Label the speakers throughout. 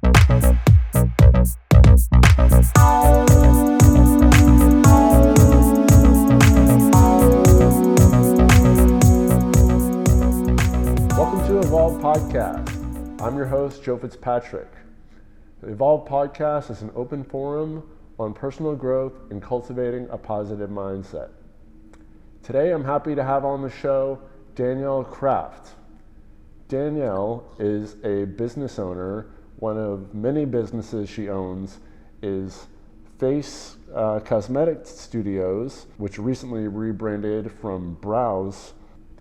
Speaker 1: Welcome to Evolve Podcast. I'm your host, Joe Fitzpatrick. The Evolve Podcast is an open forum on personal growth and cultivating a positive mindset. Today, I'm happy to have on the show Danielle Kraft. Danielle is a business owner. One of many businesses she owns is F.A.C.E Cosmetic Studios, which recently rebranded from Browse.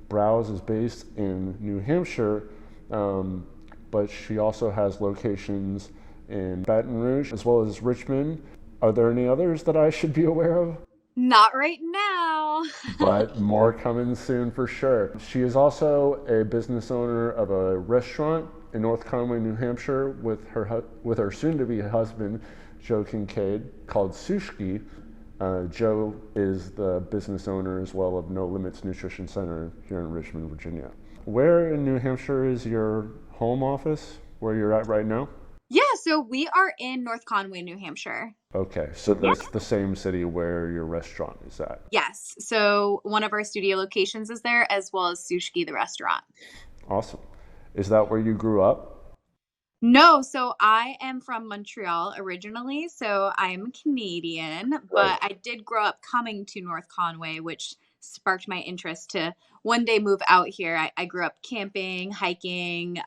Speaker 1: Browse is based in New Hampshire, but she also has locations in Baton Rouge as well as Richmond. Are there any others that I should be aware of?
Speaker 2: Not right now.
Speaker 1: But more coming soon for sure. She is also a business owner of a restaurant in North Conway, New Hampshire, with her soon-to-be husband, Joe KINCAID, called Sushki. Joe is the business owner as well of No Limits Nutrition Center here in Richmond, Virginia. Where in New Hampshire is your home office, where you're at right now?
Speaker 2: Yeah, so we are in North Conway, New Hampshire.
Speaker 1: Okay, so that's the same city where your restaurant is at.
Speaker 2: Yes, so one of our studio locations is there, as well as Sushki, the restaurant.
Speaker 1: Awesome. Is that where you grew up?
Speaker 2: No, so I am from Montreal originally, so I'm Canadian, but I did grow up coming to North Conway, which sparked my interest to one day move out here. I grew up camping, hiking,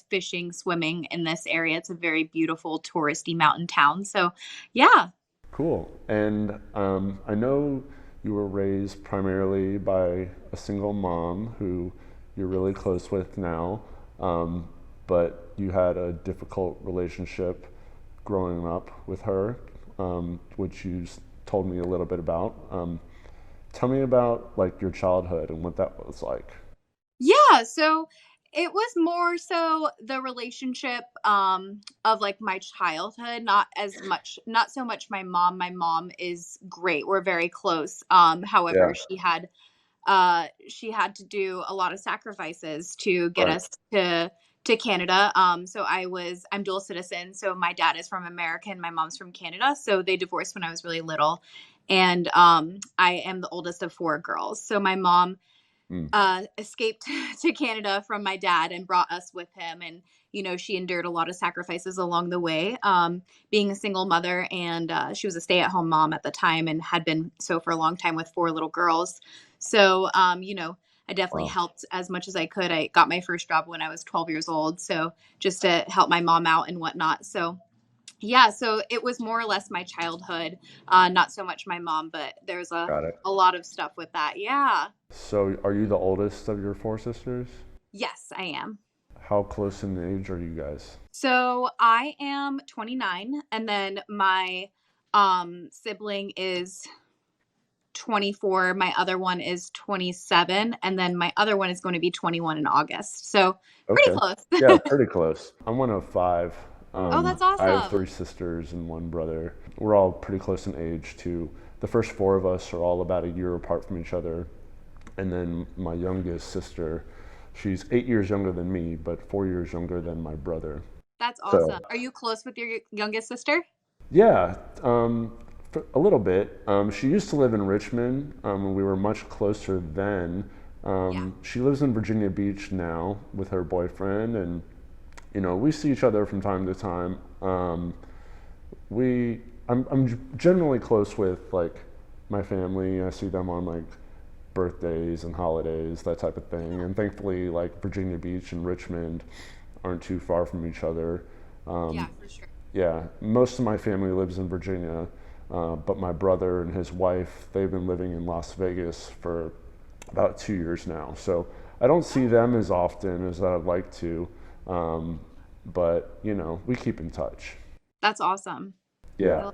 Speaker 2: fishing, swimming in this area. It's a very beautiful touristy mountain town. So yeah.
Speaker 1: Cool. And I know you were raised primarily by a single mom who you're really close with now, but you had a difficult relationship growing up with her, which you told me a little bit about. Tell me about like your childhood and what that was like.
Speaker 2: Yeah, so it was more so the relationship of like my childhood, not so much my mom. My mom is great. We're very close. However, she had to do a lot of sacrifices to get us to Canada. So I'm dual citizen. So my dad is from America and my mom's from Canada. So they divorced when I was really little. And I am the oldest of four girls. So my mom escaped to Canada from my dad and brought us with him. And, you know, she endured a lot of sacrifices along the way, being a single mother. And she was a stay-at-home mom at the time and had been so for a long time with four little girls. So, you know, I definitely helped as much as I could. I got my first job when I was 12 years old. So just to help my mom out and whatnot. So yeah, so it was more or less my childhood, not so much my mom, but there's a lot of stuff with that. Yeah.
Speaker 1: So are you the oldest of your four sisters?
Speaker 2: Yes, I am.
Speaker 1: How close in age are you guys?
Speaker 2: So I am 29, and then my sibling is 24. My other one is 27, and then my other one is going to be 21 in August. So pretty close.
Speaker 1: Yeah, pretty close. I'm one of five.
Speaker 2: Oh, that's awesome.
Speaker 1: I have three sisters and one brother. We're all pretty close in age too. The first four of us are all about a year apart from each other. And then my youngest sister, she's 8 years younger than me, but 4 years younger than my brother.
Speaker 2: That's awesome. So, are you close with your youngest sister?
Speaker 1: Yeah, a little bit. She used to live in Richmond. We were much closer then. She lives in Virginia Beach now with her boyfriend, and you know, we see each other from time to time. I'm generally close with like my family. I see them on like birthdays and holidays, that type of thing. And thankfully, like Virginia Beach and Richmond aren't too far from each other.
Speaker 2: Yeah, for sure.
Speaker 1: Yeah, most of my family lives in Virginia, but my brother and his wife, they've been living in Las Vegas for about 2 years now. So I don't see them as often as I'd like to. But you know, we keep in touch.
Speaker 2: That's awesome.
Speaker 1: Yeah.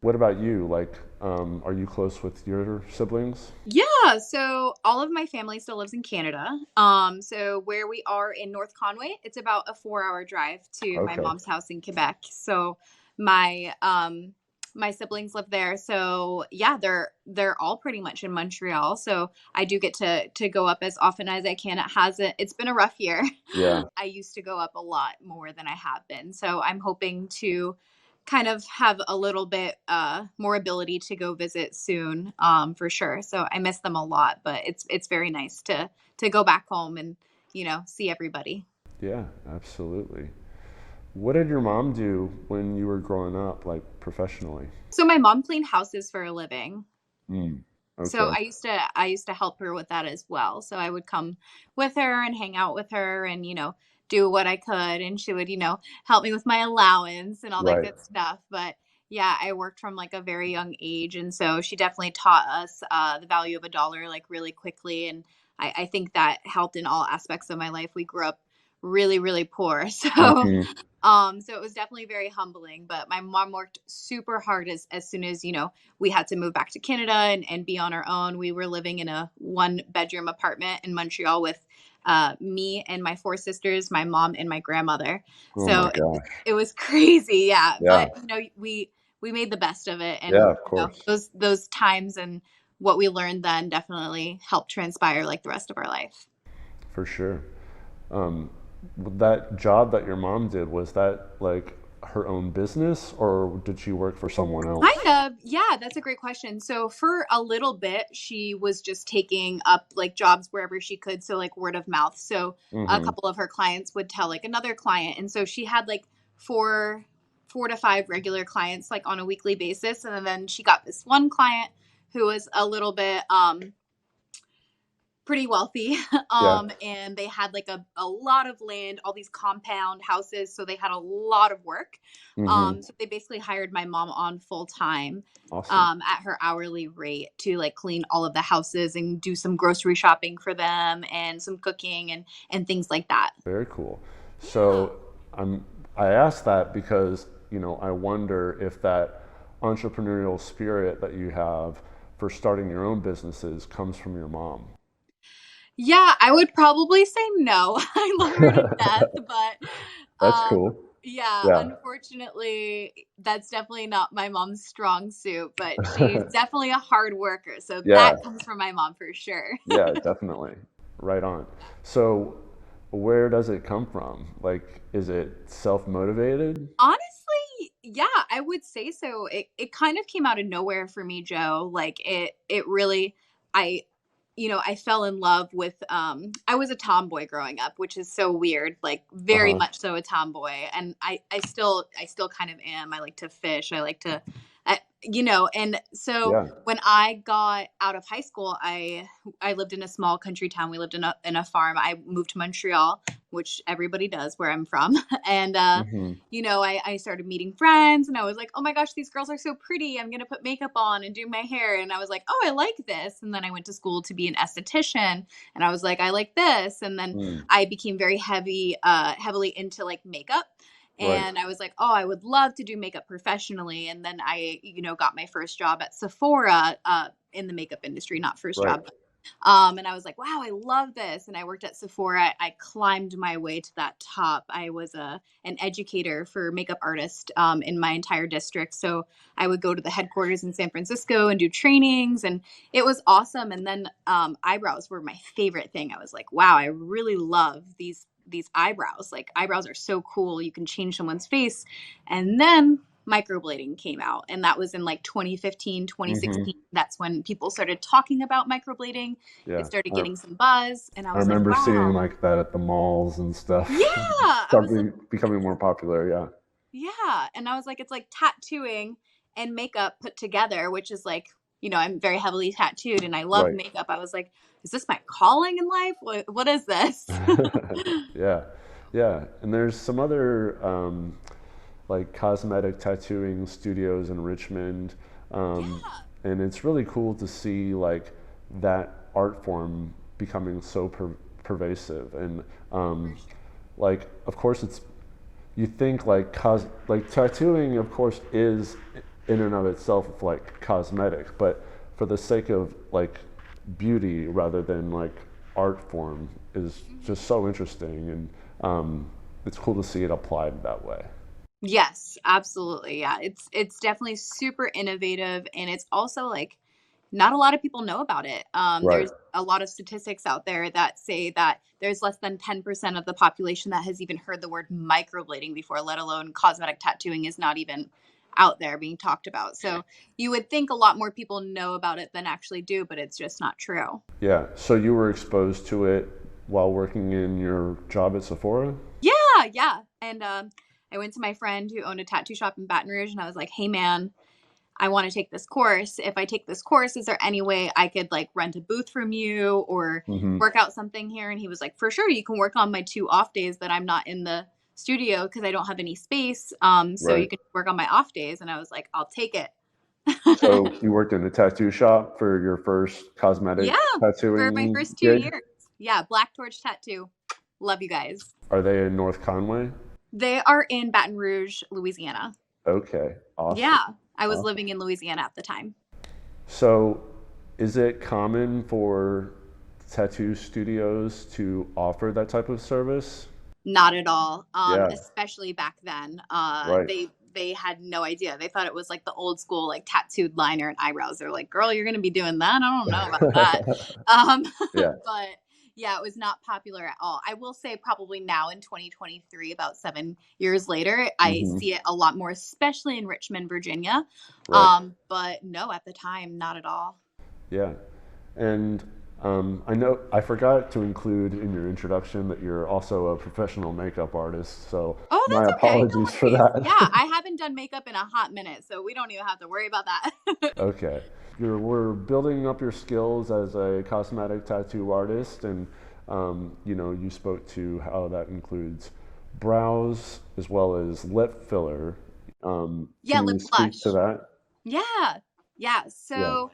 Speaker 1: What about you? Like, are you close with your siblings?
Speaker 2: Yeah, so all of my family still lives in Canada. So where we are in North Conway, it's about a 4-hour drive to my mom's house in Quebec. So my my siblings live there. So yeah, they're all pretty much in Montreal. So I do get to go up as often as I can. It's been a rough year.
Speaker 1: Yeah.
Speaker 2: I used to go up a lot more than I have been. So I'm hoping to kind of have a little bit more ability to go visit soon, for sure. So I miss them a lot, but it's very nice to go back home and, see everybody.
Speaker 1: Yeah, absolutely. What did your mom do when you were growing up, like professionally?
Speaker 2: So my mom cleaned houses for a living.
Speaker 1: Mm.
Speaker 2: So
Speaker 1: Okay.
Speaker 2: I used to help her with that as well. So I would come with her and hang out with her and, do what I could, and she would, help me with my allowance and all that
Speaker 1: Right.
Speaker 2: good stuff. But yeah, I worked from like a very young age, and so she definitely taught us the value of a dollar like really quickly, and I think that helped in all aspects of my life. We grew up really, really poor. So
Speaker 1: Hmm.
Speaker 2: so it was definitely very humbling, but my mom worked super hard as soon as, we had to move back to Canada and be on our own. We were living in a 1 bedroom apartment in Montreal with me and my 4 sisters, my mom and my grandmother.
Speaker 1: Oh my
Speaker 2: So
Speaker 1: gosh.
Speaker 2: it was crazy. Yeah.
Speaker 1: Yeah.
Speaker 2: But, we made the best of it.
Speaker 1: Yeah,
Speaker 2: And,
Speaker 1: of course.
Speaker 2: those times and what we learned then definitely helped transpire like the rest of our life.
Speaker 1: For sure. Um, that job that your mom did, was that like her own business or did she work for someone else?
Speaker 2: Kind of. Yeah, that's a great question. So for a little bit, she was just taking up like jobs wherever she could. So like word of mouth. So a
Speaker 1: Hmm.
Speaker 2: couple of her clients would tell like another client. And so she had like four to five regular clients like on a weekly basis. And then she got this one client who was a little bit pretty wealthy.
Speaker 1: Yeah.
Speaker 2: And they had like a lot of land, all these compound houses. So they had a lot of work.
Speaker 1: Hmm.
Speaker 2: So they basically hired my mom on full time,
Speaker 1: Awesome.
Speaker 2: at her hourly rate to like clean all of the houses and do some grocery shopping for them and some cooking and things like that.
Speaker 1: Very cool.
Speaker 2: Yeah.
Speaker 1: So I'm, I asked that because, I wonder if that entrepreneurial spirit that you have for starting your own businesses comes from your mom.
Speaker 2: Yeah, I would probably say no. I love her to death, but
Speaker 1: That's cool.
Speaker 2: yeah,
Speaker 1: Yeah.
Speaker 2: unfortunately, that's definitely not my mom's strong suit, but she's definitely a hard worker. So
Speaker 1: Yeah.
Speaker 2: that comes from my mom for sure.
Speaker 1: Yeah, definitely. Right on. So, where does it come from? Like, is it self-motivated?
Speaker 2: Honestly, yeah, I would say so. It kind of came out of nowhere for me, Joe. Like it really I I fell in love with I was a tomboy growing up, which is so weird, like very
Speaker 1: Uh-huh.
Speaker 2: much so a tomboy. And I still kind of am. I like to fish. I like to and so
Speaker 1: Yeah.
Speaker 2: when I got out of high school, I lived in a small country town. We lived in a farm. I moved to Montreal, which everybody does where I'm from. And
Speaker 1: Hmm.
Speaker 2: I started meeting friends and I was like, oh my gosh, these girls are so pretty. I'm going to put makeup on and do my hair. And I was like, oh, I like this. And then I went to school to be an esthetician and I was like, I like this. And then
Speaker 1: Mm.
Speaker 2: I became very heavily into like makeup.
Speaker 1: Right.
Speaker 2: And I was like, oh, I would love to do makeup professionally. And then I, got my first job at Sephora in the makeup industry, not first
Speaker 1: Right.
Speaker 2: job, and I was like, wow, I love this. And I worked at Sephora. I climbed my way to that top. I was an educator for makeup artists in my entire district. So I would go to the headquarters in San Francisco and do trainings, and it was awesome. And then eyebrows were my favorite thing. I was like, wow, I really love these eyebrows. Like eyebrows are so cool. You can change someone's face. And then microblading came out, and that was in like 2015,
Speaker 1: Hmm.
Speaker 2: 2016. That's when people started talking about microblading. It
Speaker 1: Yeah.
Speaker 2: started getting some buzz, and I
Speaker 1: I
Speaker 2: was like,
Speaker 1: remember seeing
Speaker 2: wow.
Speaker 1: like that at the malls and
Speaker 2: Yeah.
Speaker 1: stuff.
Speaker 2: I was like,
Speaker 1: Starting becoming more popular. Yeah.
Speaker 2: yeah. And I was like, it's like tattooing and makeup put together, which is like, I'm very heavily tattooed and I love
Speaker 1: Right.
Speaker 2: makeup. I was like, is this my calling in life? What is this?
Speaker 1: Yeah. Yeah. And there's some other like cosmetic tattooing studios in Richmond. Um,
Speaker 2: Yeah.
Speaker 1: and it's really cool to see like that art form becoming so pervasive. And like, of course, it's, you think like like tattooing, of course, is in and of itself like cosmetic, but for the sake of like beauty rather than like art form is just so interesting, and it's cool to see it applied that way.
Speaker 2: Yes, absolutely. Yeah. It's definitely super innovative, and it's also like not a lot of people know about it.
Speaker 1: Right.
Speaker 2: There's a lot of statistics out there that say that there's less than 10% of the population that has even heard the word microblading before, let alone cosmetic tattooing is not even out there being talked about. So you would think a lot more people know about it than actually do, but it's just not true.
Speaker 1: Yeah. So you were exposed to it while working in your job at Sephora?
Speaker 2: Yeah, yeah. And I went to my friend who owned a tattoo shop in Baton Rouge, and I was like, "Hey, man, I want to take this course. If I take this course, is there any way I could like rent a booth from you or
Speaker 1: Mm-hmm.
Speaker 2: work out something here?" And he was like, "For sure, you can work on my 2 off days that I'm not in the studio because I don't have any space. So
Speaker 1: Right.
Speaker 2: you can work on my off days." And I was like, "I'll take it."
Speaker 1: So you worked in a tattoo shop for your first cosmetic
Speaker 2: Yeah, for my
Speaker 1: tattooing
Speaker 2: first 2 years.
Speaker 1: gig?
Speaker 2: Yeah, Black Torch Tattoo. Love you guys.
Speaker 1: Are they in North Conway?
Speaker 2: They are in Baton Rouge, Louisiana.
Speaker 1: Okay, awesome.
Speaker 2: Yeah, I was
Speaker 1: Awesome.
Speaker 2: living in Louisiana at the time.
Speaker 1: So, is it common for tattoo studios to offer that type of service?
Speaker 2: Not at all.
Speaker 1: Yeah,
Speaker 2: Especially back then.
Speaker 1: right.
Speaker 2: They had no idea. They thought it was like the old school like tattooed liner and eyebrows. They're like, "Girl, you're gonna be doing that? I don't know about that." Um,
Speaker 1: Yeah.
Speaker 2: but yeah, it was not popular at all. I will say probably now in 2023, about 7 years later, I
Speaker 1: Hmm.
Speaker 2: see it a lot more, especially in Richmond, Virginia.
Speaker 1: Right.
Speaker 2: But no, at the time, not at all.
Speaker 1: Yeah. And I know I forgot to include in your introduction that you're also a professional makeup artist. So
Speaker 2: Oh,
Speaker 1: my
Speaker 2: that's okay. No
Speaker 1: apologies for
Speaker 2: worries. Yeah,
Speaker 1: that.
Speaker 2: I haven't done makeup in a hot minute, so we don't even have to worry about that.
Speaker 1: Okay. We're building up your skills as a cosmetic tattoo artist, and you spoke to how that includes brows as well as lip filler.
Speaker 2: Yeah,
Speaker 1: Can
Speaker 2: lip
Speaker 1: you speak to
Speaker 2: blush.
Speaker 1: that?
Speaker 2: Yeah. Yeah.
Speaker 1: Yeah.
Speaker 2: So,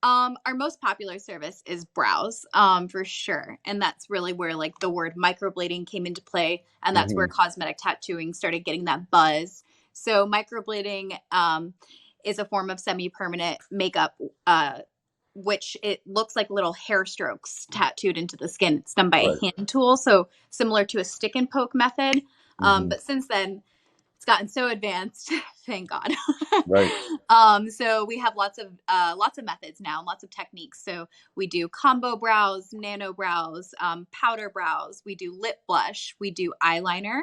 Speaker 2: our most popular service is brows, for sure. And that's really where like the word microblading came into play. And that's where
Speaker 1: Hmm.
Speaker 2: cosmetic tattooing started getting that buzz. So microblading, is a form of semi-permanent makeup, which it looks like little hair strokes tattooed into the skin. It's done by a
Speaker 1: Right.
Speaker 2: hand tool. So similar to a stick and poke method.
Speaker 1: Hmm.
Speaker 2: But since then, it's gotten so advanced, thank God.
Speaker 1: Right.
Speaker 2: So we have lots of methods now, lots of techniques. So we do combo brows, nano brows, powder brows. We do lip blush. We do eyeliner,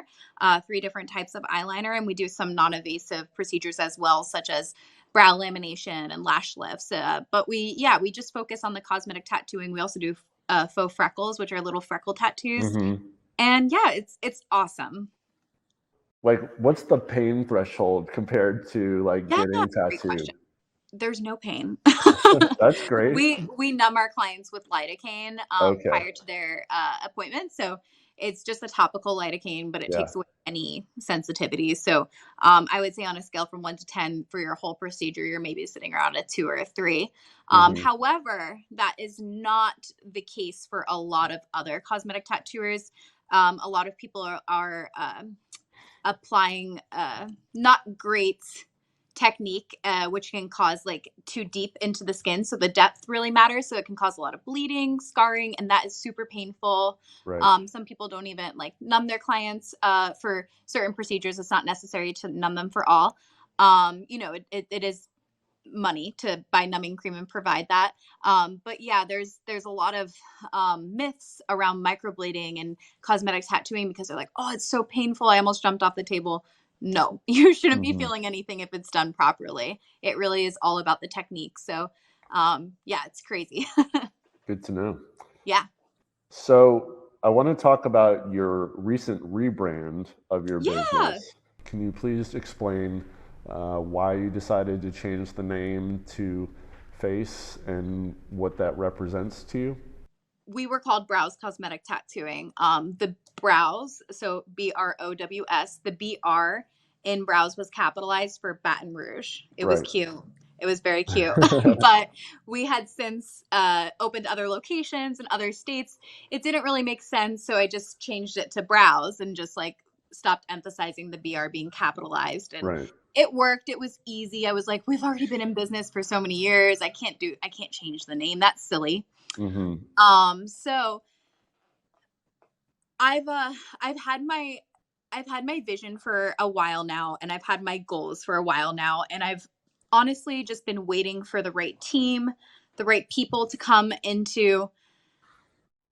Speaker 2: 3 different types of eyeliner, and we do some non-invasive procedures as well, such as brow lamination and lash lifts. But we just focus on the cosmetic tattooing. We also do faux freckles, which are little freckle tattoos.
Speaker 1: Hmm.
Speaker 2: And yeah, it's awesome.
Speaker 1: Like, what's the pain threshold compared to like
Speaker 2: Yeah,
Speaker 1: getting
Speaker 2: great question.
Speaker 1: tattooed?
Speaker 2: There's no pain.
Speaker 1: That's great.
Speaker 2: We numb our clients with lidocaine
Speaker 1: Okay.
Speaker 2: prior to their appointment. So it's just a topical lidocaine, but it
Speaker 1: Yeah.
Speaker 2: takes away any sensitivity. So I would say on a scale from 1 to 10 for your whole procedure, you're maybe sitting around a 2 or a 3.
Speaker 1: Hmm.
Speaker 2: However, that is not the case for a lot of other cosmetic tattooers. A lot of people are applying not great technique, which can cause like too deep into the skin. So the depth really matters. So it can cause a lot of bleeding, scarring, and that is super painful.
Speaker 1: Right.
Speaker 2: Some people don't even like numb their clients for certain procedures. It's not necessary to numb them for all. It is money to buy numbing cream and provide that. But yeah, there's a lot of myths around microblading and cosmetic tattooing because they're like, oh, it's so painful. I almost jumped off the table. No, you shouldn't be
Speaker 1: Hmm.
Speaker 2: feeling anything if it's done properly. It really is all about the technique. So yeah, it's crazy.
Speaker 1: Good to know.
Speaker 2: Yeah.
Speaker 1: So I want to talk about your recent rebrand of your
Speaker 2: Yeah.
Speaker 1: business. Can you please explain why you decided to change the name to Face and what that represents to you?
Speaker 2: We were called Brows Cosmetic Tattooing. The brows, so BROWS, the BR in brows was capitalized for Baton Rouge. It was
Speaker 1: Right.
Speaker 2: cute. It was very cute. But we had since opened other locations in other states. It didn't really make sense. So I just changed it to brows and just like stopped emphasizing the BR being capitalized. And
Speaker 1: Right.
Speaker 2: it worked. It was easy. I was like, we've already been in business for so many years. I can't change the name. That's silly. So I've had my I've had my vision for a while now, and I've had my goals for a while now, and I've honestly just been waiting for the right team, the right people to come into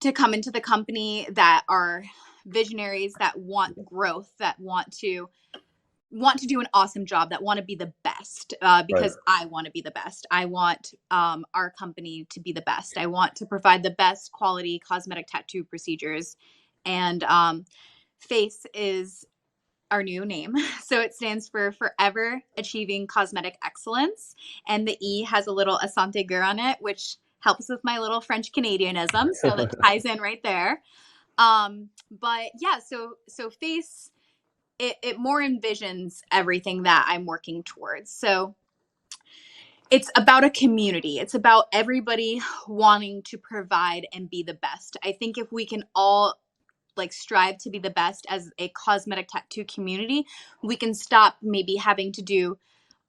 Speaker 2: the company that are visionaries, that want growth, that want to do an awesome job, that want to be the best,
Speaker 1: Right.
Speaker 2: because I want to be the best. I want our company to be the best. I want to provide the best quality cosmetic tattoo procedures. And F.A.C.E is our new name. So it stands for Forever Achieving Cosmetic Excellence. And the E has a little Asante Gur on it, which helps with my little French Canadianism. So that ties in right there. But yeah, so F.A.C.E, it more envisions everything that I'm working towards. So it's about a community. It's about everybody wanting to provide and be the best. I think if we can all like strive to be the best as a cosmetic tattoo community, we can stop maybe having to do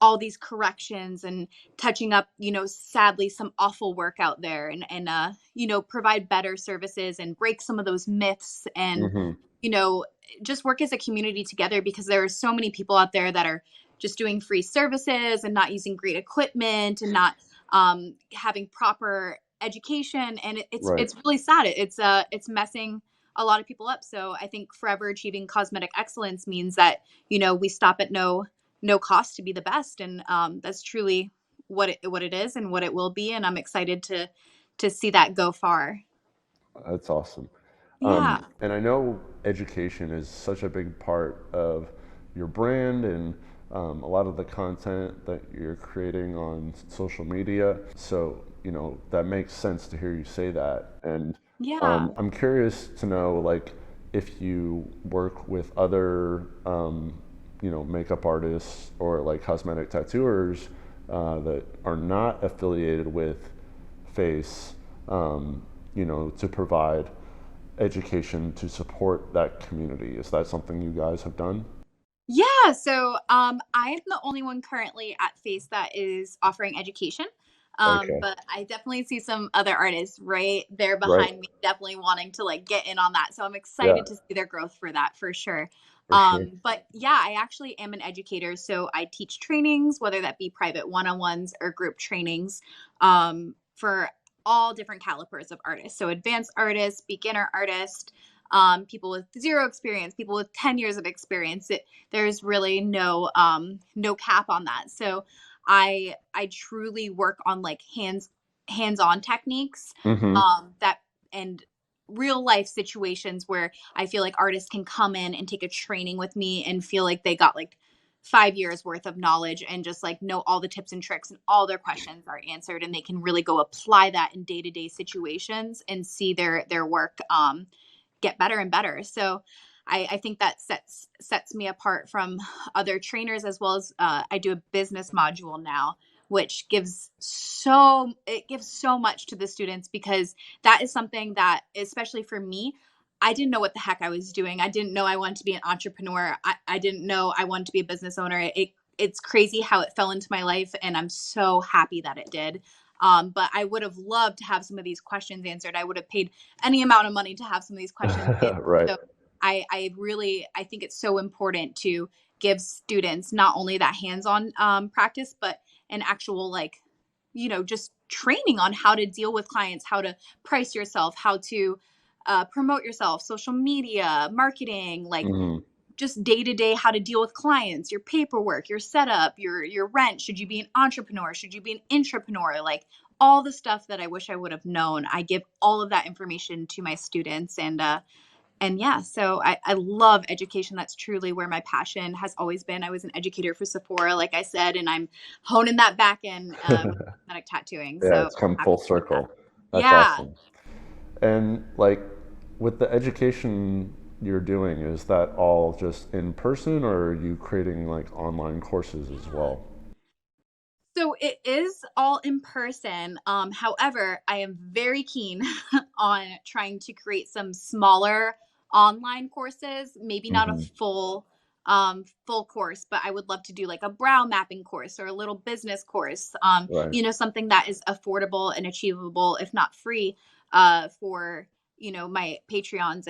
Speaker 2: all these corrections and touching up, sadly some awful work out there, and provide better services and break some of those myths, and
Speaker 1: Hmm.
Speaker 2: you know just work as a community together, because there are so many people out there that are just doing free services and not using great equipment and not having proper education, and it's
Speaker 1: Right.
Speaker 2: it's really sad. It's messing a lot of people up. So I think forever achieving cosmetic excellence means that we stop at no cost to be the best, and that's truly what it is and what it will be, and I'm excited to see that go far.
Speaker 1: That's awesome.
Speaker 2: Yeah.
Speaker 1: And I know education is such a big part of your brand and a lot of the content that you're creating on social media. So, that makes sense to hear you say that. And
Speaker 2: Yeah.
Speaker 1: I'm curious to know, like, if you work with other, makeup artists or like cosmetic tattooers that are not affiliated with F.A.C.E, to provide education to support that community. Is that something you guys have done?
Speaker 2: Yeah, so I am the only one currently at F.A.C.E that is offering education.
Speaker 1: Okay.
Speaker 2: But I definitely see some other artists right there
Speaker 1: Right.
Speaker 2: behind me, definitely wanting to like get in on that. So I'm
Speaker 1: Yeah,
Speaker 2: excited to see their growth for that for sure.
Speaker 1: for sure.
Speaker 2: But yeah, I actually am an educator. So I teach trainings, whether that be private one-on-ones or group trainings, for all different calibers of artists. So advanced artists, beginner artists, people with zero experience, people with 10 years of experience. There's really no cap on that. So I truly work on like hands-on techniques,
Speaker 1: Hmm.
Speaker 2: that and real life situations where I feel like artists can come in and take a training with me and feel like they got like 5 years worth of knowledge and just like know all the tips and tricks, and all their questions are answered, and they can really go apply that in day-to-day situations and see their work get better and better. So I think that sets me apart from other trainers, as well as I do a business module now, which gives so much to the students, because that is something that, especially for me, I didn't know what the heck I was doing. I didn't know I wanted to be an entrepreneur. I didn't know I wanted to be a business owner. It's crazy how it fell into my life, and I'm so happy that it did. But I would have loved to have some of these questions answered. I would have paid any amount of money to have some of these questions answered.
Speaker 1: Right.
Speaker 2: So I think it's so important to give students not only that hands-on practice, but an actual like, just training on how to deal with clients, how to price yourself, how to promote yourself, social media, marketing, like
Speaker 1: Hmm.
Speaker 2: just day to day how to deal with clients, your paperwork, your setup, your rent. Should you be an entrepreneur? Should you be an intrapreneur? Like all the stuff that I wish I would have known. I give all of that information to my students, and yeah, so I love education. That's truly where my passion has always been. I was an educator for Sephora, like I said, and I'm honing that back in with cosmetic tattooing.
Speaker 1: Yeah,
Speaker 2: So
Speaker 1: it's come
Speaker 2: happy
Speaker 1: full
Speaker 2: to do that.
Speaker 1: circle. That's
Speaker 2: Yeah.
Speaker 1: awesome. And like with the education you're doing, is that all just in person or are you creating like online courses as well?
Speaker 2: So it is all in person. However, I am very keen on trying to create some smaller online courses, maybe not a
Speaker 1: Hmm.
Speaker 2: full course, but I would love to do like a brow mapping course or a little business course.
Speaker 1: Right.
Speaker 2: Something that is affordable and achievable, if not free, for my Patreons,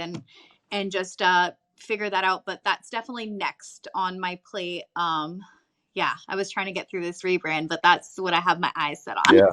Speaker 2: and just figure that out, but that's definitely next on my plate. Yeah, I was trying to get through this rebrand, but that's what I have my eyes set on.
Speaker 1: Yeah,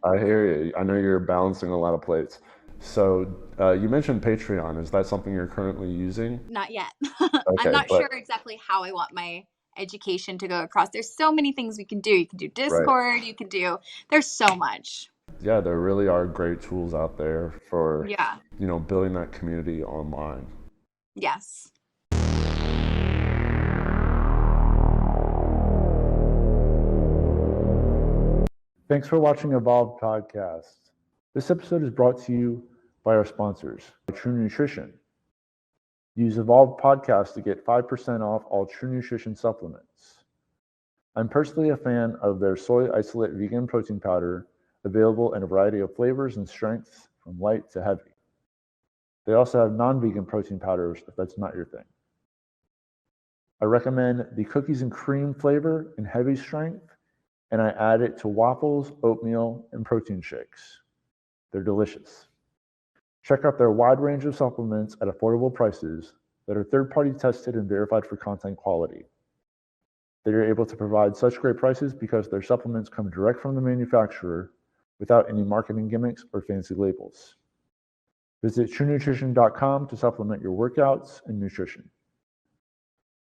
Speaker 1: I hear you. I know you're balancing a lot of plates. So you mentioned Patreon. Is that something you're currently using?
Speaker 2: Not yet. I'm
Speaker 1: Okay,
Speaker 2: not sure exactly how I want my education to go across. There's so many things we can do. You can do Discord, you can do, there's so much.
Speaker 1: Yeah, there really are great tools out there for,
Speaker 2: Yeah.
Speaker 1: building that community online.
Speaker 2: Yes.
Speaker 1: Thanks for watching Evolved Podcast. This episode is brought to you by our sponsors, True Nutrition. Use Evolved Podcast to get 5% off all True Nutrition supplements. I'm personally a fan of their soy isolate vegan protein powder, available in a variety of flavors and strengths from light to heavy. They also have non-vegan protein powders if that's not your thing. I recommend the cookies and cream flavor in heavy strength, and I add it to waffles, oatmeal, and protein shakes. They're delicious. Check out their wide range of supplements at affordable prices that are third-party tested and verified for content quality. They are able to provide such great prices because their supplements come direct from the manufacturer without any marketing gimmicks or fancy labels. Visit TrueNutrition.com to supplement your workouts and nutrition.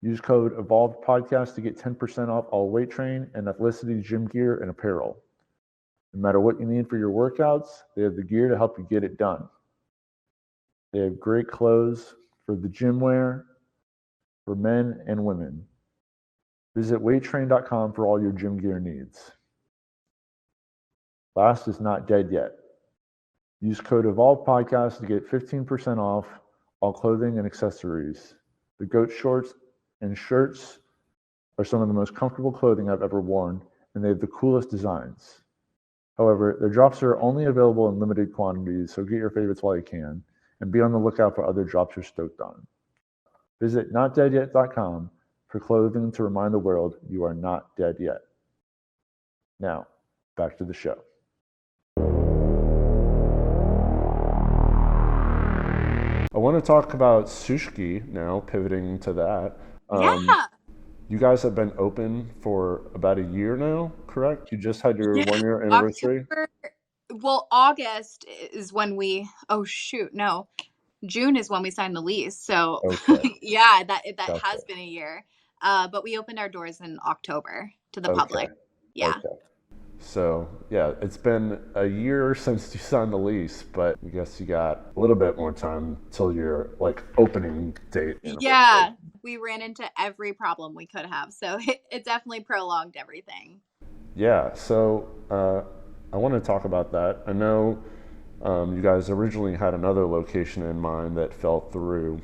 Speaker 1: Use code EvolvedPodcast to get 10% off all weight train and athleticity gym gear and apparel. No matter what you need for your workouts, they have the gear to help you get it done. They have great clothes for the gym wear, for men and women. Visit weighttrain.com for all your gym gear needs. Last is not dead yet. Use code EvolvedPodcast to get 15% off all clothing and accessories. The goat shorts and shirts are some of the most comfortable clothing I've ever worn, and they have the coolest designs. However, their drops are only available in limited quantities, so get your favorites while you can, and be on the lookout for other drops you're stoked on. Visit notdeadyet.com for clothing to remind the world you are not dead yet. Now, back to the show. I want to talk about Sushki now, pivoting to that.
Speaker 2: Yeah.
Speaker 1: You guys have been open for about a year now, correct? You just had your 1 year anniversary?
Speaker 2: August is when June is when we signed the lease. So
Speaker 1: Okay.
Speaker 2: yeah, that
Speaker 1: Gotcha.
Speaker 2: has been a year. But we opened our doors in October to the public. Yeah.
Speaker 1: Okay. So yeah, it's been a year since you signed the lease, but I guess you got a little bit more time till your opening date.
Speaker 2: Yeah, we ran into every problem we could have, so it definitely prolonged everything.
Speaker 1: Yeah, so I want to talk about that. I know you guys originally had another location in mind that fell through.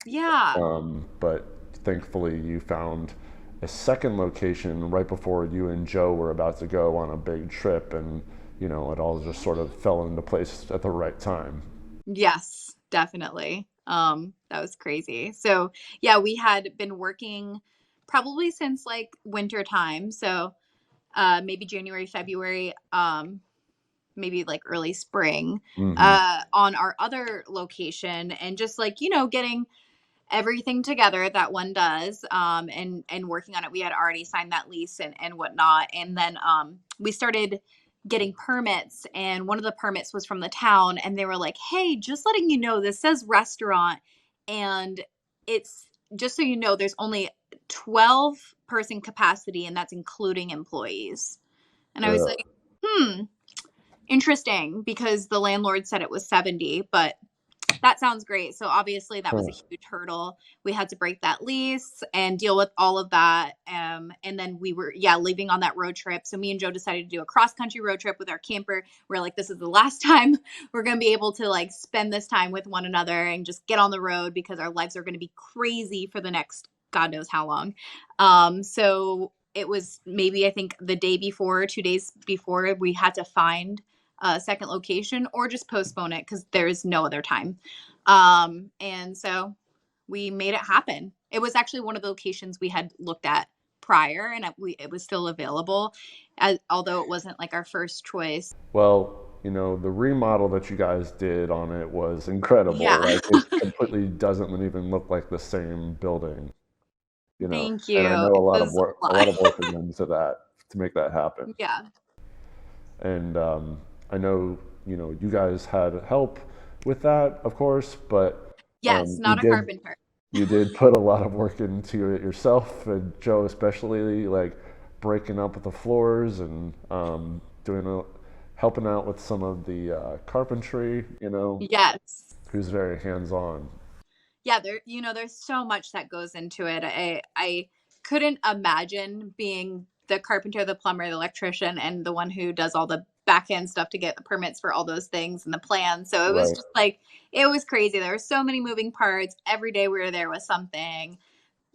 Speaker 2: Yeah.
Speaker 1: But thankfully you found a second location right before you and Joe were about to go on a big trip, and it all just sort of fell into place at the right time.
Speaker 2: Yes, definitely. That was crazy. So yeah, we had been working probably since winter time. So maybe January, February, maybe early spring, on our other location, and just getting everything together that one does, and working on it. We had already signed that lease and whatnot. And then we started getting permits, and one of the permits was from the town, and they were like, hey, just letting you know, this says restaurant, and it's just so you know, there's only 12-person capacity, and that's including employees. And I was like, interesting, because the landlord said it was 70, but that sounds great. So obviously that was a huge hurdle. We had to break that lease and deal with all of that. And then we were, leaving on that road trip. So me and Joe decided to do a cross-country road trip with our camper. We're like, this is the last time we're going to be able to spend this time with one another and just get on the road, because our lives are going to be crazy for the next God knows how long. So it was maybe, I think, the day before, 2 days before, we had to find a second location or just postpone it because there is no other time. And so we made it happen. It was actually one of the locations we had looked at prior, and it was still available, although it wasn't our first choice.
Speaker 1: Well, the remodel that you guys did on it was incredible.
Speaker 2: Yeah.
Speaker 1: Like it completely doesn't even look like the same building,
Speaker 2: Thank
Speaker 1: and I
Speaker 2: you.
Speaker 1: know
Speaker 2: It was a
Speaker 1: a lot
Speaker 2: lot.
Speaker 1: of work went into that to make that happen.
Speaker 2: Yeah.
Speaker 1: And I know, you guys had help with that, of course, but
Speaker 2: Yes,
Speaker 1: you
Speaker 2: not a
Speaker 1: did
Speaker 2: carpenter.
Speaker 1: put a lot of work into it yourself, and Joe especially, like breaking up the floors and helping out with some of the carpentry.
Speaker 2: Yes.
Speaker 1: Who's very hands-on.
Speaker 2: Yeah, there's so much that goes into it. I couldn't imagine being the carpenter, the plumber, the electrician, and the one who does all the back end stuff to get the permits for all those things and the plans. So it was
Speaker 1: Right.
Speaker 2: just like, it was crazy. There were so many moving parts. Every day we were there with something.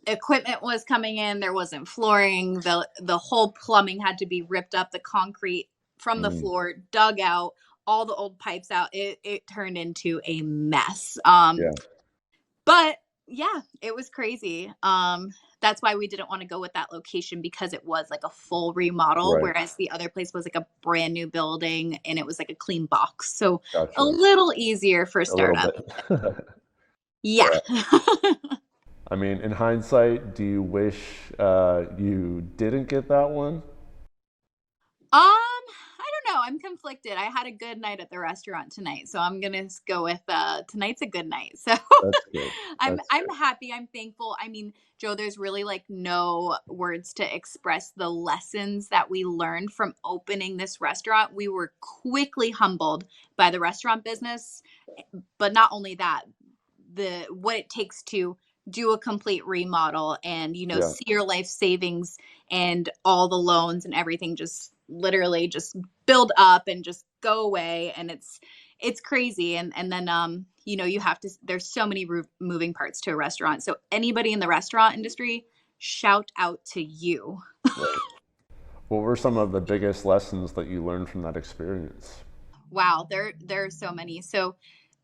Speaker 2: Equipment was coming in. There wasn't flooring. The whole plumbing had to be ripped up. The concrete from the
Speaker 1: Mm,
Speaker 2: floor dug out. All the old pipes out. It turned into a mess.
Speaker 1: yeah.
Speaker 2: But yeah, it was crazy. That's why we didn't want to go with that location, because it was like a full remodel,
Speaker 1: Right.
Speaker 2: whereas the other place was like a brand new building and it was like a clean box. So a
Speaker 1: Gotcha.
Speaker 2: little easier for
Speaker 1: A little
Speaker 2: startup.
Speaker 1: bit.
Speaker 2: Yeah.
Speaker 1: I mean, in hindsight, do you wish you didn't get that one?
Speaker 2: I don't know. I'm conflicted. I had a good night at the restaurant tonight, so I'm gonna go with tonight's a good night. So
Speaker 1: That's good. That's
Speaker 2: I'm
Speaker 1: good.
Speaker 2: happy. I'm thankful. I mean, Joe, there's really like no words to express the lessons that we learned from opening this restaurant. We were quickly humbled by the restaurant business, but not only that, the what it takes to do a complete remodel and
Speaker 1: Yeah.
Speaker 2: see your life savings and all the loans and everything just literally just build up and just go away, and it's crazy. And then you have to, there's so many moving parts to a restaurant, so anybody in the restaurant industry, shout out to you.
Speaker 1: Right. What were some of the biggest lessons that you learned from that experience?
Speaker 2: Wow, there are so many. So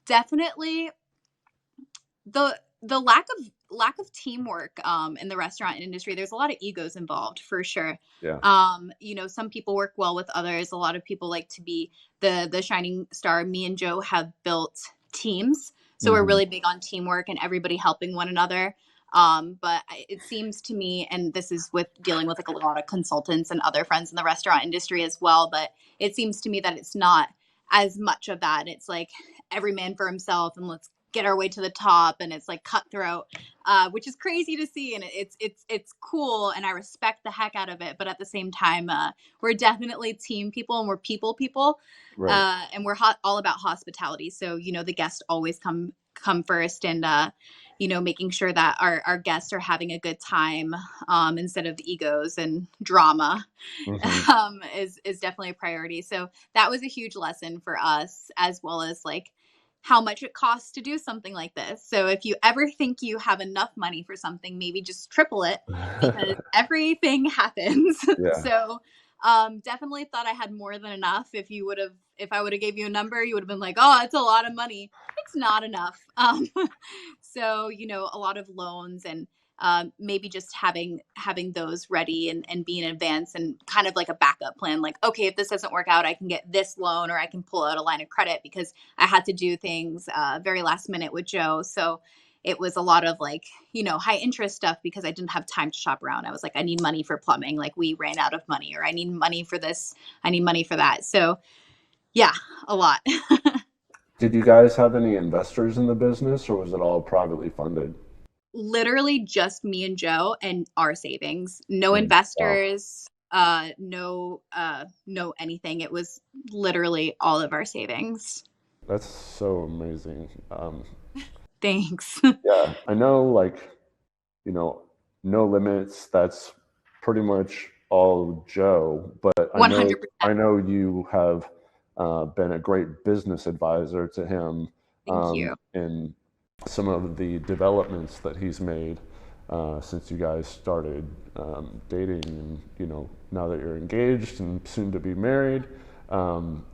Speaker 2: definitely the lack of teamwork in the restaurant industry. There's a lot of egos involved for sure.
Speaker 1: Yeah.
Speaker 2: Some people work well with others. A lot of people like to be the shining star. Me and Joe have built teams, so we're
Speaker 1: Hmm.
Speaker 2: really big on teamwork and everybody helping one another. But it seems to me, and this is with dealing with like a lot of consultants and other friends in the restaurant industry as well, but it seems to me that it's not as much of that. It's like every man for himself, and let's get our way to the top, and it's like cutthroat, which is crazy to see, and it's cool, and I respect the heck out of it. But at the same time, we're definitely team people, and we're people,
Speaker 1: Right.
Speaker 2: and we're all about hospitality. So the guests always come first, and making sure that our guests are having a good time, instead of egos and drama,
Speaker 1: Hmm.
Speaker 2: is definitely a priority. So that was a huge lesson for us, as well as like how much it costs to do something like this. So if you ever think you have enough money for something, maybe just triple it, because everything happens.
Speaker 1: Yeah.
Speaker 2: So definitely thought I had more than enough. If I would have gave you a number, you would have been like, oh, it's a lot of money. It's not enough. So a lot of loans, and maybe just having those ready, and be in advance, and kind of like a backup plan. Like, okay, if this doesn't work out, I can get this loan, or I can pull out a line of credit, because I had to do things very last minute with Joe. So it was a lot of like, high interest stuff, because I didn't have time to shop around. I was like, I need money for plumbing. Like, we ran out of money, or I need money for this. I need money for that. So yeah, a lot.
Speaker 1: Did you guys have any investors in the business, or was it all privately funded?
Speaker 2: Literally just me and Joe and our savings. No
Speaker 1: Mm. Wow.
Speaker 2: investors, no anything. It was literally all of our savings.
Speaker 1: That's so amazing.
Speaker 2: Thanks.
Speaker 1: Yeah, I know, like, you know, no limits. That's pretty much all Joe. But
Speaker 2: 100%.
Speaker 1: I know you have been a great business advisor to him
Speaker 2: Thank you.
Speaker 1: in some of the developments that he's made since you guys started dating, and now that you're engaged and soon to be married,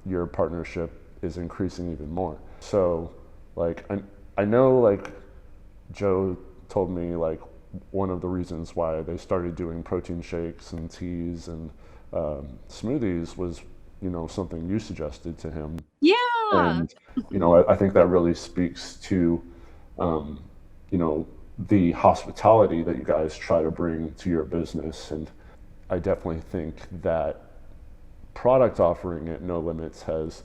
Speaker 1: your partnership is increasing even more. So, like, I know, like, Joe told me, like, one of the reasons why they started doing protein shakes and teas and smoothies was something you suggested to him.
Speaker 2: Yeah.
Speaker 1: And, I think that really speaks to, um, the hospitality that you guys try to bring to your business. And I definitely think that product offering at No Limits has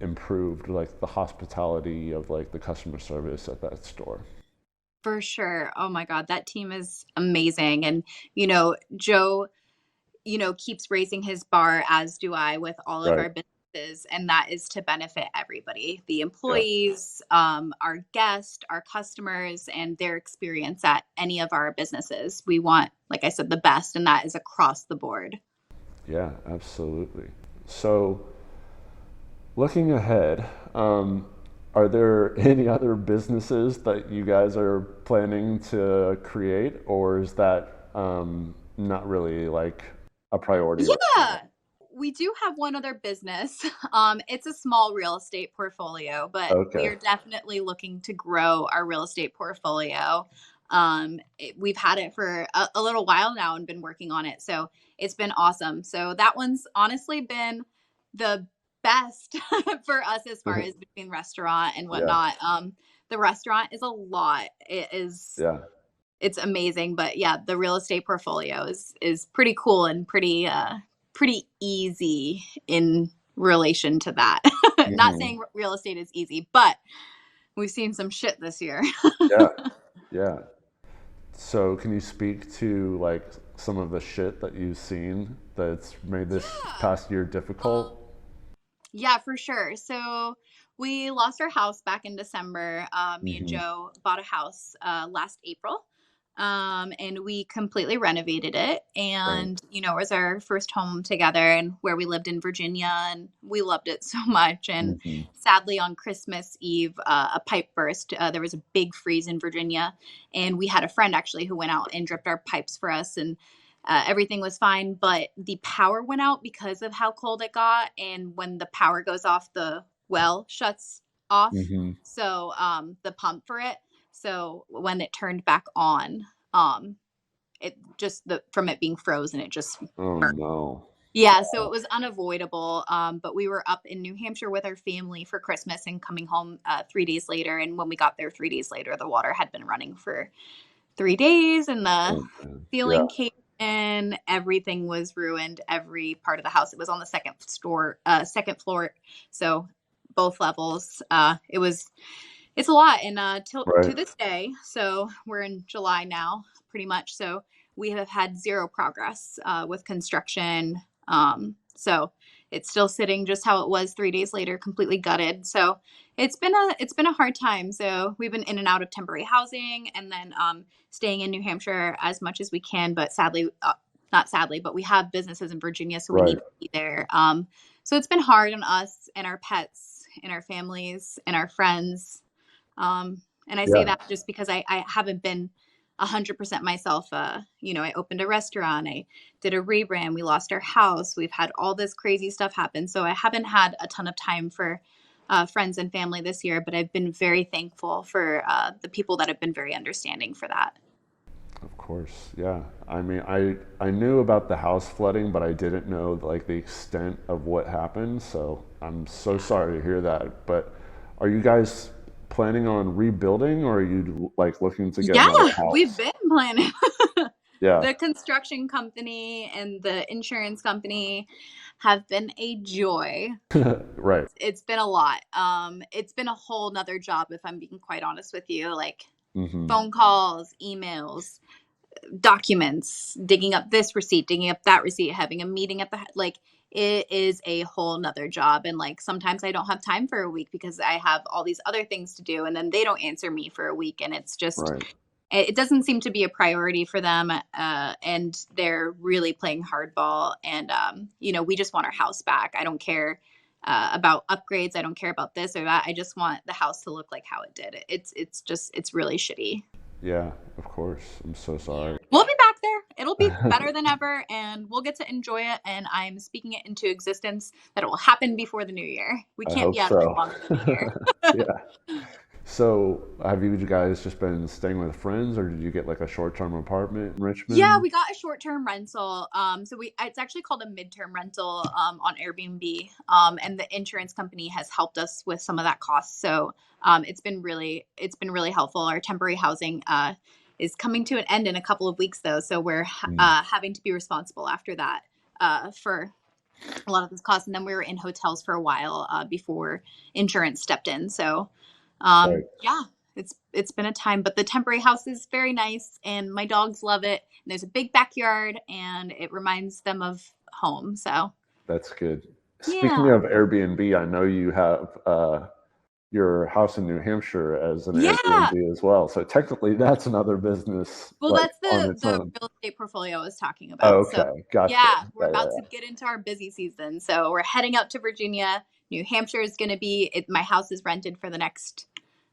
Speaker 1: improved like the hospitality of like the customer service at that store.
Speaker 2: For sure. Oh my God, that team is amazing. And, Joe, keeps raising his bar, as do I, with all of
Speaker 1: Right.
Speaker 2: our businesses. And that is to benefit everybody, the
Speaker 1: Yeah.
Speaker 2: employees, our guests, our customers, and their experience at any of our businesses. We want, like I said, the best, and that is across the board.
Speaker 1: Yeah, absolutely. So looking ahead, are there any other businesses that you guys are planning to create, or is that not really like a priority right now?
Speaker 2: Yeah. We do have one other business. It's a small real estate portfolio, but we
Speaker 1: Okay.
Speaker 2: are definitely looking to grow our real estate portfolio. We've had it for a little while now and been working on it. So it's been awesome. So that one's honestly been the best for us as far as between restaurant and
Speaker 1: Yeah.
Speaker 2: whatnot. The restaurant is a lot.
Speaker 1: Yeah.
Speaker 2: It's amazing, but yeah, the real estate portfolio is pretty cool and pretty easy in relation to that. Not
Speaker 1: Hmm.
Speaker 2: saying real estate is easy, but we've seen some shit this year.
Speaker 1: Yeah. Yeah. So can you speak to like some of the shit that you've seen that's made this
Speaker 2: Yeah.
Speaker 1: past year difficult?
Speaker 2: Yeah, for sure. So we lost our house back in December. Me and
Speaker 1: Hmm.
Speaker 2: Joe bought a house last April. And we completely renovated it.
Speaker 1: Right.
Speaker 2: And, it was our first home together and where we lived in Virginia. And we loved it so much. And
Speaker 1: Hmm.
Speaker 2: sadly, on Christmas Eve, a pipe burst. There was a big freeze in Virginia. And we had a friend actually who went out and dripped our pipes for us. And everything was fine, but the power went out because of how cold it got. And when the power goes off, the well shuts off.
Speaker 1: Hmm.
Speaker 2: So the pump for it. So when it turned back on, um, it just from it being frozen, it just
Speaker 1: Oh
Speaker 2: burnt.
Speaker 1: no.
Speaker 2: Yeah, so it was unavoidable. But we were up in New Hampshire with our family for Christmas and coming home 3 days later. And when we got there 3 days later, the water had been running for 3 days and the
Speaker 1: Oh, man. Yeah.
Speaker 2: ceiling caved in, everything was ruined, every part of the house. It was on the second floor. So both levels. It's a lot. And till to
Speaker 1: Right.
Speaker 2: this day, so we're in July now, pretty much. So we have had zero progress with construction. So it's still sitting just how it was 3 days later, completely gutted. So it's been a hard time. So we've been in and out of temporary housing and then staying in New Hampshire as much as we can. But sadly, not sadly, but we have businesses in Virginia, so we
Speaker 1: Right.
Speaker 2: need to be there. So it's been hard on us and our pets and our families and our friends. And I say
Speaker 1: Yeah.
Speaker 2: that just because I haven't been 100% myself. I opened a restaurant, I did a rebrand, we lost our house, we've had all this crazy stuff happen. So I haven't had a ton of time for friends and family this year, but I've been very thankful for the people that have been very understanding for that.
Speaker 1: Of course. Yeah. I mean, I knew about the house flooding, but I didn't know like the extent of what happened. So I'm so sorry to hear that. But are you guys planning on rebuilding, or are you like looking to get
Speaker 2: Yeah,
Speaker 1: another
Speaker 2: we've
Speaker 1: house?
Speaker 2: been planning.
Speaker 1: Yeah.
Speaker 2: The construction company and the insurance company have been a joy.
Speaker 1: Right.
Speaker 2: It's been a lot. It's been a whole nother job, if I'm being quite honest with you. Like
Speaker 1: Hmm.
Speaker 2: phone calls, emails, documents, digging up this receipt, digging up that receipt, having a meeting at like it is a whole nother job. And like sometimes I don't have time for a week because I have all these other things to do, and then they don't answer me for a week, and it's just
Speaker 1: Right.
Speaker 2: it doesn't seem to be a priority for them, and they're really playing hardball. And we just want our house back. I don't care about upgrades. I don't care about this or that. I just want the house to look like how it did. It's really shitty.
Speaker 1: Yeah. Of course. I'm so sorry.
Speaker 2: We'll be back there. It'll be better than ever, and we'll get to enjoy it. And I'm speaking it into existence that it will happen before the new year. We
Speaker 1: I
Speaker 2: can't
Speaker 1: hope
Speaker 2: be out of the
Speaker 1: so.
Speaker 2: swamp for the new year.
Speaker 1: Yeah. So have you guys just been staying with friends, or did you get like a short-term apartment in
Speaker 2: Yeah,
Speaker 1: Richmond?
Speaker 2: we got a short-term rental. So it's actually called a midterm rental on Airbnb. And the insurance company has helped us with some of that cost. So it's been really helpful. Our temporary housing is coming to an end in a couple of weeks though. So we're
Speaker 1: Mm,
Speaker 2: having to be responsible after that for a lot of this cost. And then we were in hotels for a while before insurance stepped in. So
Speaker 1: right.
Speaker 2: yeah, it's been a time, but the temporary house is very nice and my dogs love it. And there's a big backyard and it reminds them of home. So
Speaker 1: That's good. Speaking
Speaker 2: yeah.
Speaker 1: of Airbnb, I know you have your house in New Hampshire as an
Speaker 2: Yeah.
Speaker 1: Airbnb as well. So technically, that's another business
Speaker 2: Well,
Speaker 1: like
Speaker 2: that's
Speaker 1: on
Speaker 2: the
Speaker 1: its
Speaker 2: the
Speaker 1: own.
Speaker 2: real estate portfolio I was talking
Speaker 1: Oh,
Speaker 2: about. So
Speaker 1: okay, gotcha.
Speaker 2: yeah, we're
Speaker 1: Yeah, yeah,
Speaker 2: about to get into our busy season. So we're heading out to Virginia. New Hampshire is going to be my house is rented for the next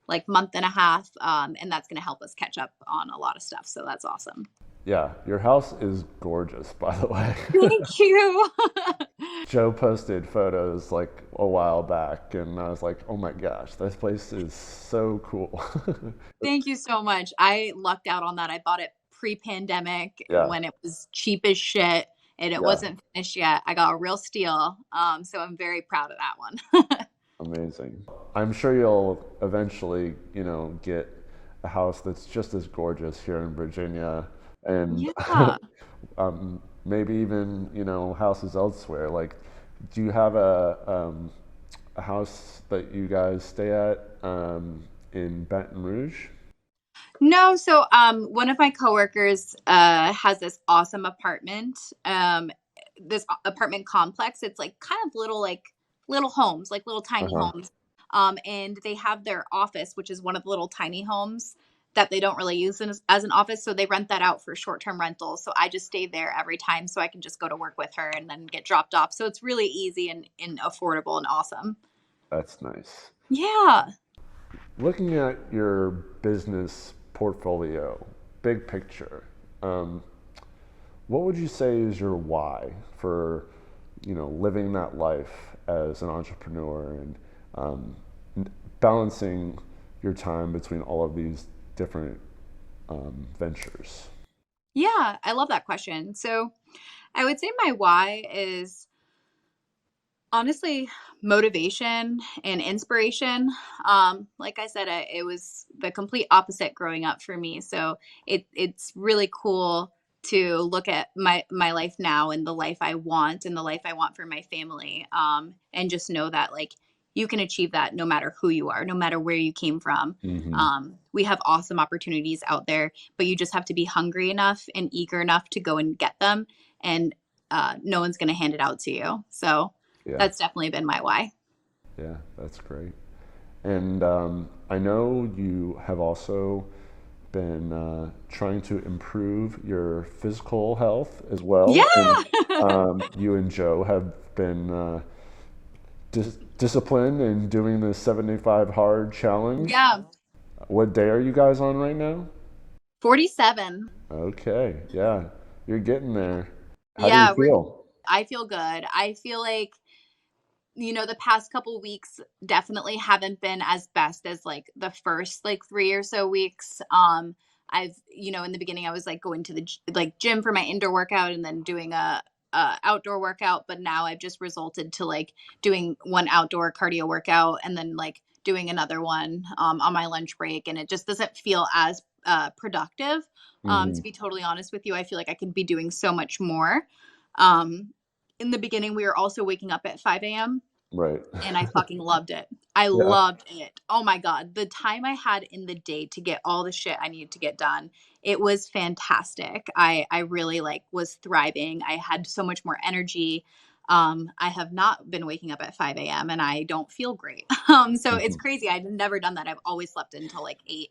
Speaker 2: like month and a half. And that's going to help us catch up on a lot of stuff. So that's awesome.
Speaker 1: yeah. Your house is gorgeous, by the way.
Speaker 2: Thank you.
Speaker 1: Joe posted photos like a while back, and I was like, "Oh my gosh, this place is so cool."
Speaker 2: Thank you so much. I lucked out on that. I bought it pre-pandemic
Speaker 1: Yeah,
Speaker 2: when it was cheap as shit and it
Speaker 1: yeah,
Speaker 2: wasn't finished yet. I got a real steal. So I'm very proud of that one.
Speaker 1: amazing. I'm sure you'll eventually, get a house that's just as gorgeous here in Virginia, and
Speaker 2: Yeah.
Speaker 1: maybe even, houses elsewhere. Like, do you have a house that you guys stay at in Baton Rouge?
Speaker 2: No, so one of my coworkers has this awesome apartment. This apartment complex. It's like kind of little homes, like little tiny
Speaker 1: Uh-huh.
Speaker 2: homes. And they have their office, which is one of the little tiny homes that they don't really use as an office. So they rent that out for short-term rentals. So I just stay there every time so I can just go to work with her and then get dropped off. So it's really easy and affordable and awesome.
Speaker 1: That's nice.
Speaker 2: Yeah.
Speaker 1: Looking at your business portfolio, big picture, um, what would you say is your why for, living that life as an entrepreneur and um, balancing your time between all of these different ventures?
Speaker 2: Yeah, I love that question. So I would say my why is honestly motivation and inspiration. Like I said, it was the complete opposite growing up for me. So it's really cool to look at my life now and the life I want and the life I want for my family. And just know that like you can achieve that no matter who you are, no matter where you came from.
Speaker 1: Hmm.
Speaker 2: We have awesome opportunities out there, but you just have to be hungry enough and eager enough to go and get them. And no one's going to hand it out to you. So
Speaker 1: Yeah,
Speaker 2: that's definitely been my why.
Speaker 1: yeah, that's great. And I know you have also been trying to improve your physical health as
Speaker 2: Yeah.
Speaker 1: well. And you and Joe have been disciplined in doing the 75 hard challenge.
Speaker 2: Yeah.
Speaker 1: What day are you guys on right now?
Speaker 2: 47.
Speaker 1: Okay, yeah, you're getting there. How do you
Speaker 2: Yeah,
Speaker 1: feel?
Speaker 2: I feel good. I feel like the past couple weeks definitely haven't been as best as like the first like 3 or so weeks. I've in the beginning I was like going to the gym for my indoor workout and then doing a outdoor workout, but now I've just resulted to like doing one outdoor cardio workout and then like doing another one on my lunch break, and it just doesn't feel as productive. To
Speaker 1: Hmm.
Speaker 2: be totally honest with you, I feel like I could be doing so much more. Um, in the beginning, we were also waking up at 5 a.m.
Speaker 1: Right.
Speaker 2: and I fucking loved it. I
Speaker 1: Yeah.
Speaker 2: loved it. Oh my God. The time I had in the day to get all the shit I needed to get done, it was fantastic. I really like was thriving. I had so much more energy. I have not been waking up at 5 a.m. and I don't feel great. So it's
Speaker 1: Mhm.
Speaker 2: crazy. I've never done that. I've always slept until like 8.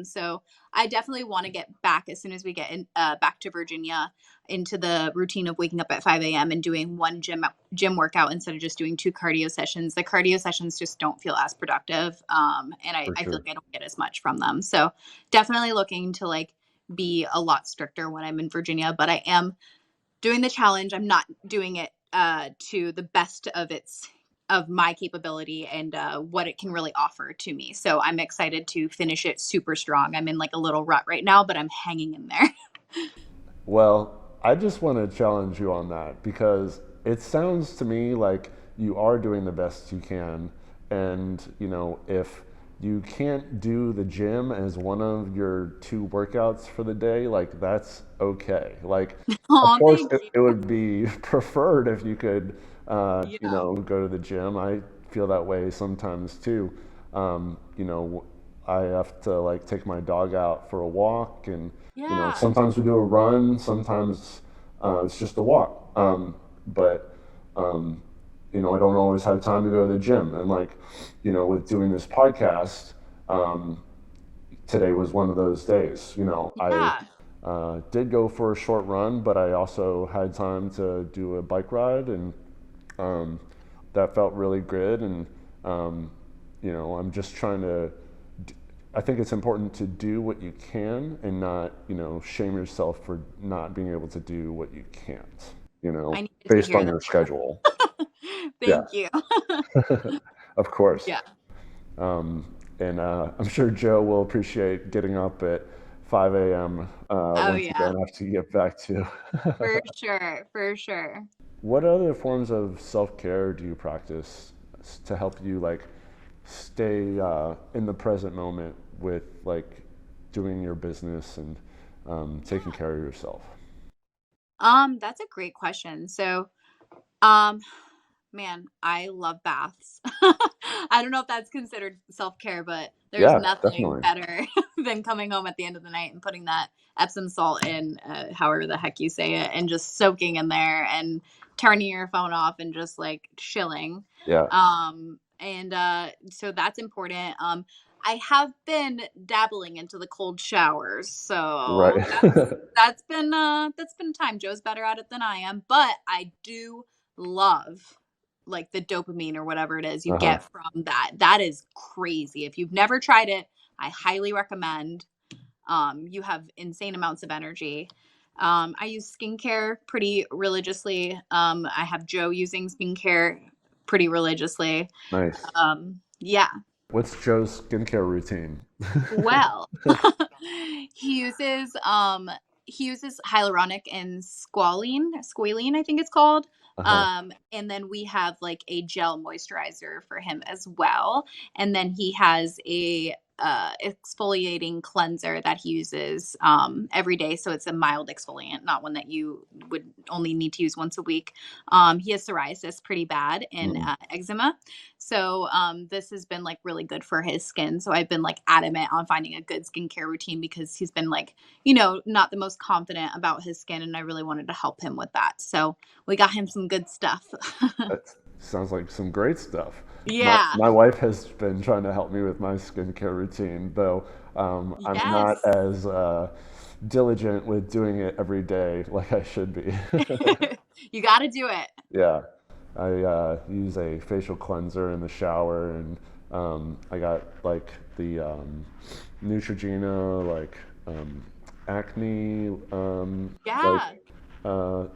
Speaker 2: So I definitely want to get back as soon as we get back to Virginia into the routine of waking up at 5 a.m. and doing one gym workout instead of just doing 2 cardio sessions. The cardio sessions just don't feel as productive, and
Speaker 1: For
Speaker 2: I feel
Speaker 1: sure.
Speaker 2: like I don't get as much from them. So definitely looking to like be a lot stricter when I'm in Virginia, but I am doing the challenge. I'm not doing it to the best of its my capability and what it can really offer to me. So I'm excited to finish it super strong. I'm in like a little rut right now, but I'm hanging in there.
Speaker 1: Well, I just want to challenge you on that because it sounds to me like you are doing the best you can. And, if you can't do the gym as one of your two workouts for the day, like that's okay. Like, of
Speaker 2: Oh,
Speaker 1: course,
Speaker 2: thank
Speaker 1: it
Speaker 2: you.
Speaker 1: would be preferred if you could,
Speaker 2: Yeah.
Speaker 1: go to the gym. I feel that way sometimes too. I have to like take my dog out for a walk, and
Speaker 2: Yeah.
Speaker 1: sometimes we do a run, sometimes it's just a walk. But I don't always have time to go to the gym, and like, with doing this podcast, um, today was one of those days. I
Speaker 2: Yeah.
Speaker 1: did go for a short run, but I also had time to do a bike ride, and um, that felt really good. And I'm just trying to. I think it's important to do what you can and not, shame yourself for not being able to do what you can't.
Speaker 2: I needed to
Speaker 1: Based
Speaker 2: hear
Speaker 1: on
Speaker 2: that.
Speaker 1: your schedule. Yeah,
Speaker 2: Thank you.
Speaker 1: of course.
Speaker 2: Yeah.
Speaker 1: Um, and I'm sure Joe will appreciate getting up at 5 a.m.
Speaker 2: Oh,
Speaker 1: Once
Speaker 2: yeah.
Speaker 1: again after you get back to.
Speaker 2: For sure. For sure.
Speaker 1: What other forms of self care do you practice to help you like stay in the present moment with like doing your business and taking care of yourself?
Speaker 2: That's a great question. So, um, man, I love baths. I don't know if that's considered self-care, but there's
Speaker 1: Yeah,
Speaker 2: nothing
Speaker 1: definitely.
Speaker 2: better than coming home at the end of the night and putting that Epsom salt in, however the heck you say it, and just soaking in there and turning your phone off and just like chilling.
Speaker 1: Yeah,
Speaker 2: And so that's important. I have been dabbling into the cold showers,
Speaker 1: right.
Speaker 2: so that's been time. Joe's better at it than I am, but I do love like the dopamine or whatever it is you
Speaker 1: Uh-huh.
Speaker 2: get from that. That is crazy. If you've never tried it, I highly recommend. You have insane amounts of energy. I use skincare pretty religiously. I have Joe using skincare pretty religiously.
Speaker 1: Nice.
Speaker 2: Yeah.
Speaker 1: What's Joe's skincare routine?
Speaker 2: Well, he uses he uses hyaluronic and squalene, I think it's called.
Speaker 1: Uh-huh.
Speaker 2: And then we have like a gel moisturizer for him as well. And then he has a exfoliating cleanser that he uses every day. So it's a mild exfoliant, not one that you would only need to use once a week. He has psoriasis pretty bad and
Speaker 1: Mm.
Speaker 2: eczema. So this has been like really good for his skin. So I've been like adamant on finding a good skincare routine because he's been like, not the most confident about his skin. And I really wanted to help him with that. So we got him some good stuff.
Speaker 1: That sounds like some great stuff. My,
Speaker 2: Yeah.
Speaker 1: my wife has been trying to help me with my skincare routine, though I'm not
Speaker 2: Yes.
Speaker 1: as diligent with doing it every day like I should be.
Speaker 2: You got to do it.
Speaker 1: Yeah, I use a facial cleanser in the shower, and I got like the Neutrogena, like acne, like
Speaker 2: Yeah.
Speaker 1: uh,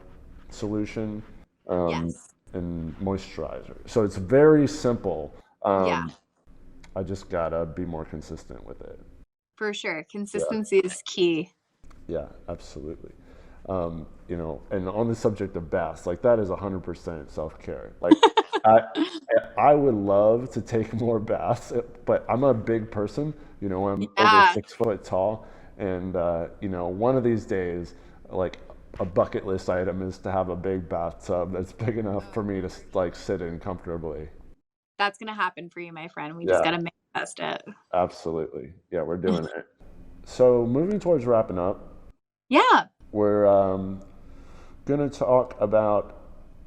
Speaker 1: solution, um,
Speaker 2: Yes.
Speaker 1: and moisturizer. So it's very simple.
Speaker 2: Yeah.
Speaker 1: I just gotta be more consistent with it.
Speaker 2: For sure.
Speaker 1: Yeah.
Speaker 2: Consistency is key.
Speaker 1: Yeah, absolutely. And on the subject of baths, like that is 100% self-care. Like I, I would love to take more baths, but I'm a big person. I'm over
Speaker 2: Yeah.
Speaker 1: 6 foot tall, and one of these days, like a bucket list item is to have a big bathtub that's big enough for me to like sit in comfortably.
Speaker 2: That's going to happen for you, my friend. We just got
Speaker 1: Yeah,
Speaker 2: to manifest it.
Speaker 1: absolutely. Yeah, we're doing it. So moving towards wrapping up,
Speaker 2: Yeah.
Speaker 1: we're going to talk about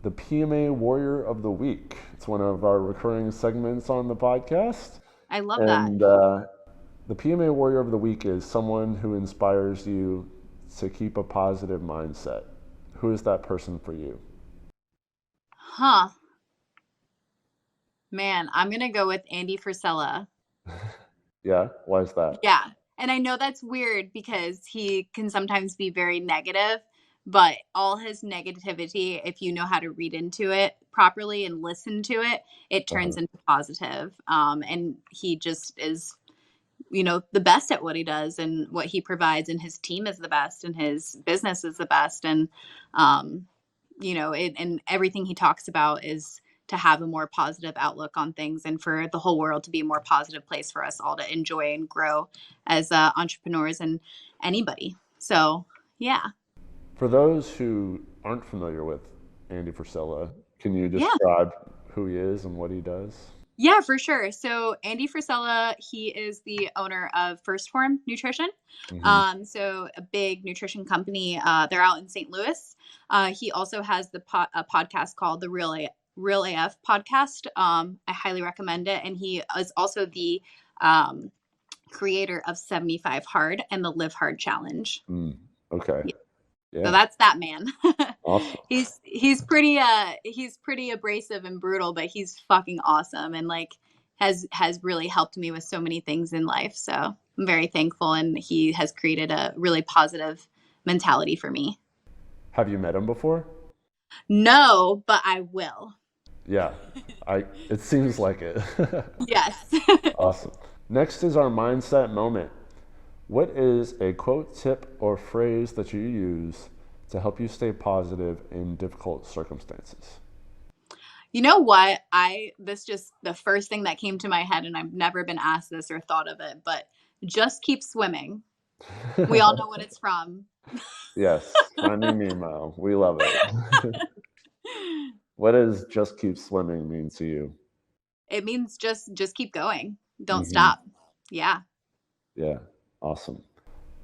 Speaker 1: the PMA Warrior of the Week. It's one of our recurring segments on the podcast.
Speaker 2: I love that.
Speaker 1: And the PMA Warrior of the Week is someone who inspires you to keep a positive mindset. Who is that person for you?
Speaker 2: Huh. Man, I'm going to go with Andy Frisella.
Speaker 1: Yeah, why is that?
Speaker 2: Yeah. And I know that's weird because he can sometimes be very negative, but all his negativity, if you know how to read into it properly and listen to it, it turns into positive. And he just is, the best at what he does and what he provides, and his team is the best and his business is the best. And, and everything he talks about is to have a more positive outlook on things and for the whole world to be a more positive place for us all to enjoy and grow as entrepreneurs and anybody. So, yeah.
Speaker 1: For those who aren't familiar with Andy Frisella, can you describe who he is and what he does?
Speaker 2: Yeah, for sure. So Andy Frisella, he is the owner of First Form Nutrition. So a big nutrition company. They're out in St. Louis. He also has a podcast called the Real AF podcast. I highly recommend it. And he is also the creator of 75 Hard and the Live Hard Challenge.
Speaker 1: Okay. Yeah.
Speaker 2: So that's that man.
Speaker 1: Awesome.
Speaker 2: He's pretty abrasive and brutal, but he's fucking awesome and has really helped me with so many things in life. So I'm very thankful, and he has created a really positive mentality for me.
Speaker 1: Have you met him before?
Speaker 2: No, but I will.
Speaker 1: Yeah, it seems like it.
Speaker 2: Yes.
Speaker 1: Awesome. Next is our mindset moment. What is a quote, tip, or phrase that you use to help you stay positive in difficult circumstances?
Speaker 2: You know what? This just the first thing that came to my head, and I've never been asked this or thought of it, but just keep swimming. We all know what it's from.
Speaker 1: Yes, Finding Nemo. We love it. What does just keep swimming mean to you?
Speaker 2: It means just keep going. Don't stop. Yeah.
Speaker 1: Yeah. Awesome.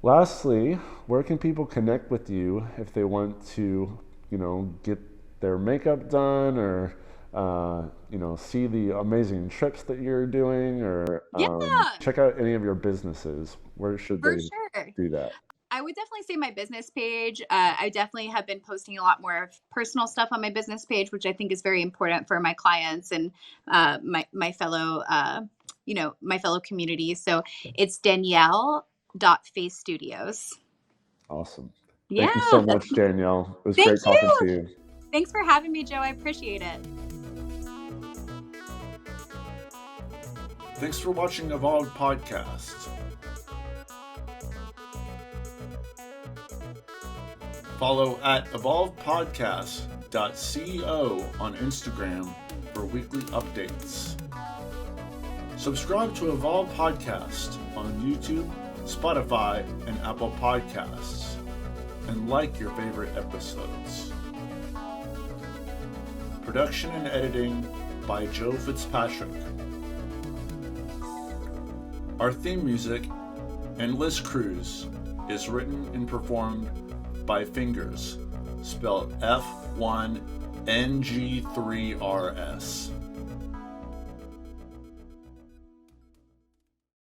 Speaker 1: Lastly, where can people connect with you if they want to, get their makeup done or, see the amazing trips that you're doing or check out any of your businesses? Where should they do that?
Speaker 2: I would definitely say my business page. I definitely have been posting a lot more of personal stuff on my business page, which I think is very important for my clients and my fellow my fellow community. So it's Danielle.F.A.C.E Studios.
Speaker 1: Awesome. Thank you so much, Danielle. It was great talking to you.
Speaker 2: Thanks for having me, Joe. I appreciate it.
Speaker 1: Thanks for watching Evolved Podcast. Follow at evolvedpodcast.co on Instagram for weekly updates. Subscribe to Evolve Podcast on YouTube, Spotify, and Apple Podcasts, and like your favorite episodes. Production and editing by Joe Fitzpatrick. Our theme music, Endless Cruise, is written and performed by Fingers, spelled F1NG3RS.